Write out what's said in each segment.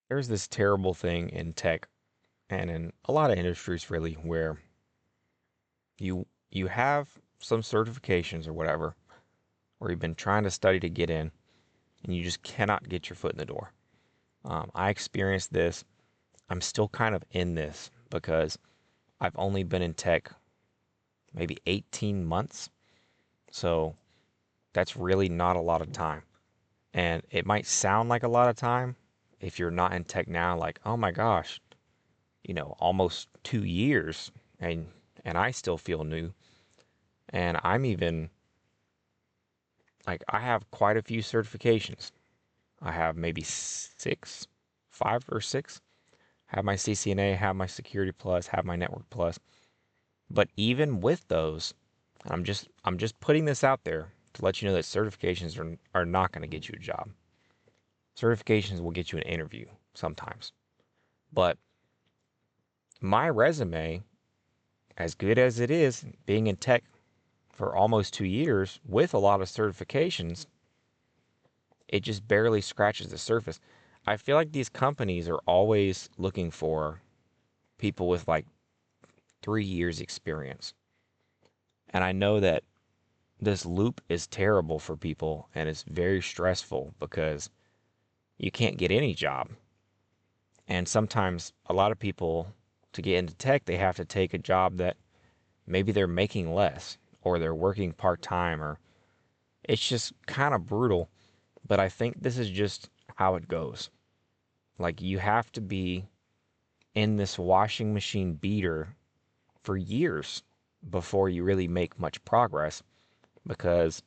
There's this terrible thing in tech and in a lot of industries really where you have some certifications or whatever, or you've been trying to study to get in, and you just cannot get your foot in the door. I experienced this. I'm still kind of in this because I've only been in tech maybe 18 months. So that's really not a lot of time. And it might sound like a lot of time if you're not in tech now, like, oh my gosh, almost 2 years and I still feel new. And I'm even like I have quite a few certifications. I have maybe six, 5 or 6. Have my CCNA, have my Security Plus, have my Network Plus. But even with those, I'm just putting this out there to let you know that certifications are not going to get you a job. Certifications will get you an interview sometimes. But my resume, as good as it is, being in tech for almost 2 years with a lot of certifications, it just barely scratches the surface. I feel like these companies are always looking for people with like 3 years experience. And I know that this loop is terrible for people and it's very stressful because you can't get any job. And sometimes a lot of people to get into tech, they have to take a job that maybe they're making less or they're working part time or it's just kind of brutal. But I think this is just how it goes. Like you have to be in this washing machine beater for years before you really make much progress because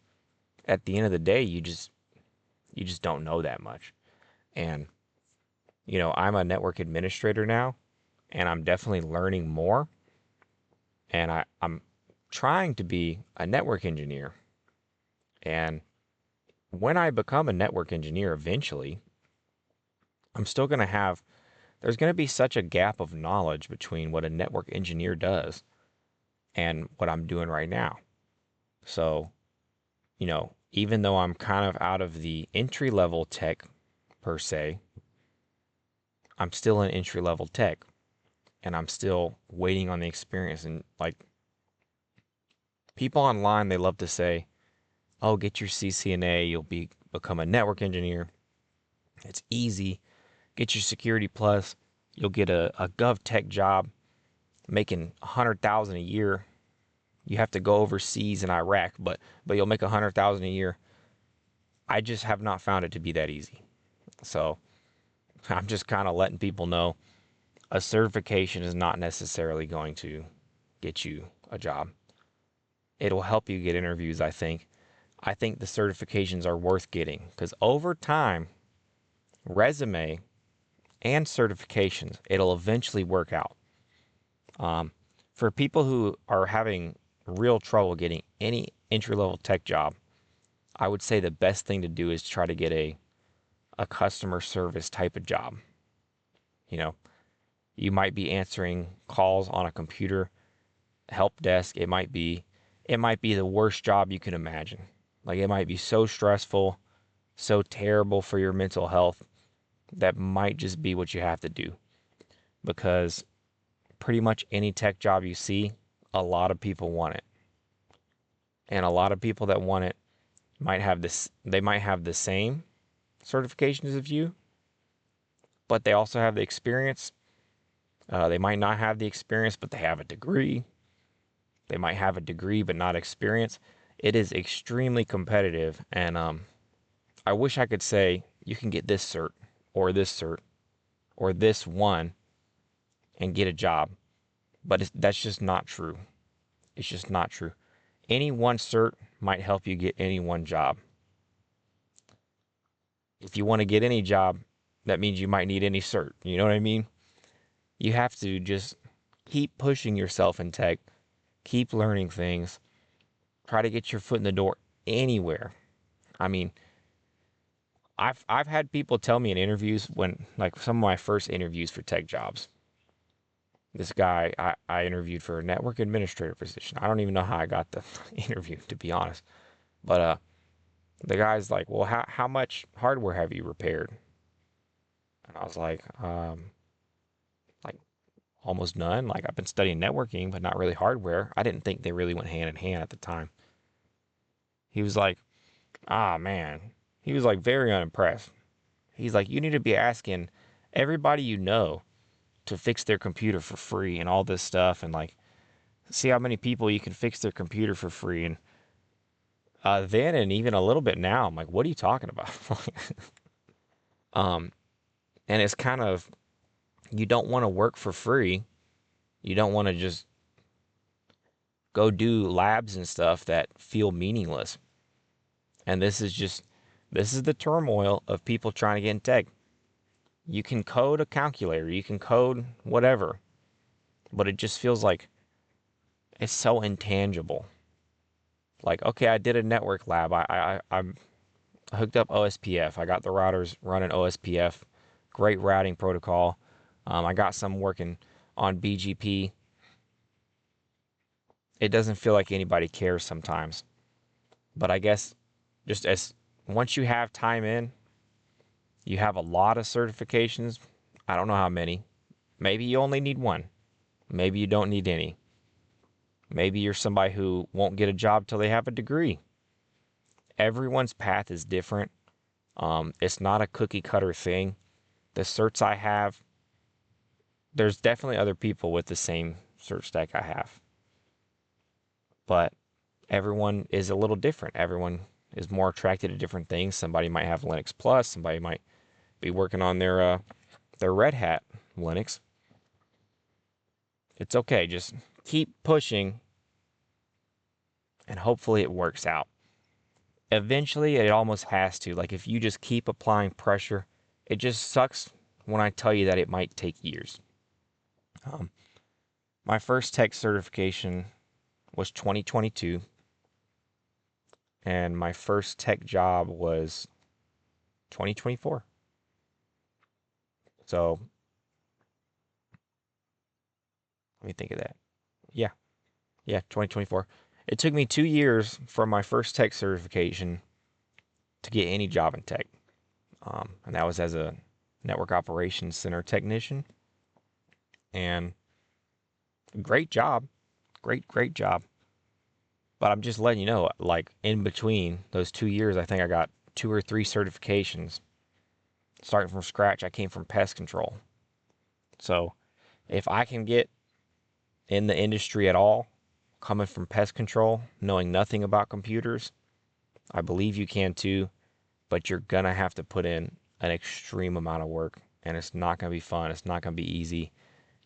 at the end of the day you just don't know that much. And I'm a network administrator now and I'm definitely learning more and I'm trying to be a network engineer. And when I become a network engineer eventually, I'm still going to have, there's going to be such a gap of knowledge between what a network engineer does and what I'm doing right now. So, even though I'm kind of out of the entry level tech per se, I'm still in entry level tech and I'm still waiting on the experience. And like people online, they love to say, oh, get your CCNA, you'll become a network engineer. It's easy. Get your Security Plus, you'll get a gov tech job making 100,000 a year. You have to go overseas in Iraq, but you'll make 100,000 a year. I just have not found it to be that easy. So I'm just kind of letting people know a certification is not necessarily going to get you a job. It'll help you get interviews, I think. I think the certifications are worth getting because over time, resume and certifications, it'll eventually work out. Um, for people who are having real trouble getting any entry level tech job, I would say the best thing to do is try to get a customer service type of job. You know, you might be answering calls on a computer, help desk. It might be the worst job you can imagine. Like it might be so stressful, so terrible for your mental health. That might just be what you have to do because pretty much any tech job you see, a lot of people want it. And a lot of people that want it they might have the same certifications as you, but they also have the experience. They might not have the experience, but they have a degree. They might have a degree, but not experience. It is extremely competitive. And I wish I could say you can get this cert or this one and get a job, but that's just not true. It's just not true. Any one cert might help you get any one job. If you want to get any job, that means you might need any cert. You know what I mean? You have to just keep pushing yourself in tech, keep learning things, try to get your foot in the door anywhere. I mean, I've had people tell me in interviews when like some of my first interviews for tech jobs. This guy I interviewed for a network administrator position. I don't even know how I got the interview to be honest. But the guy's like, "Well, how much hardware have you repaired?" And I was like almost none. Like I've been studying networking, but not really hardware. I didn't think they really went hand in hand at the time. He was like, ah, man. He was like very unimpressed. He's like, you need to be asking everybody you know to fix their computer for free and all this stuff, and like see how many people you can fix their computer for free. And then and even a little bit now, I'm like, what are you talking about? um, and it's kind of, you don't want to work for free. You don't want to just go do labs and stuff that feel meaningless. And this is the turmoil of people trying to get in tech. You can code a calculator, you can code whatever, but it just feels like it's so intangible. Like, okay, I did a network lab. I hooked up OSPF. I got the routers running OSPF. Great routing protocol. I got some working on BGP. It doesn't feel like anybody cares sometimes. But I guess just as once you have time in, you have a lot of certifications. I don't know how many. Maybe you only need one. Maybe you don't need any. Maybe you're somebody who won't get a job till they have a degree. Everyone's path is different. It's not a cookie cutter thing. The certs I have, there's definitely other people with the same cert stack I have. But everyone is a little different. Everyone is more attracted to different things. Somebody might have Linux Plus. Somebody might be working on their Red Hat Linux. It's okay. Just keep pushing, and hopefully it works out. Eventually, it almost has to. Like if you just keep applying pressure, it just sucks when I tell you that it might take years. Um, my first tech certification was 2022, and my first tech job was 2024. So let me think of that. Yeah, 2024. It took me 2 years from my first tech certification to get any job in tech. And that was as a network operations center technician. And great job. Great job. But I'm just letting you know, like in between those 2 years, I think I got 2 or 3 certifications. Starting from scratch, I came from pest control. So if I can get in the industry at all, coming from pest control, knowing nothing about computers, I believe you can too, but you're going to have to put in an extreme amount of work, and it's not going to be fun. It's not going to be easy.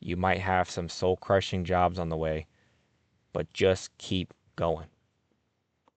You might have some soul crushing jobs on the way, but just keep going.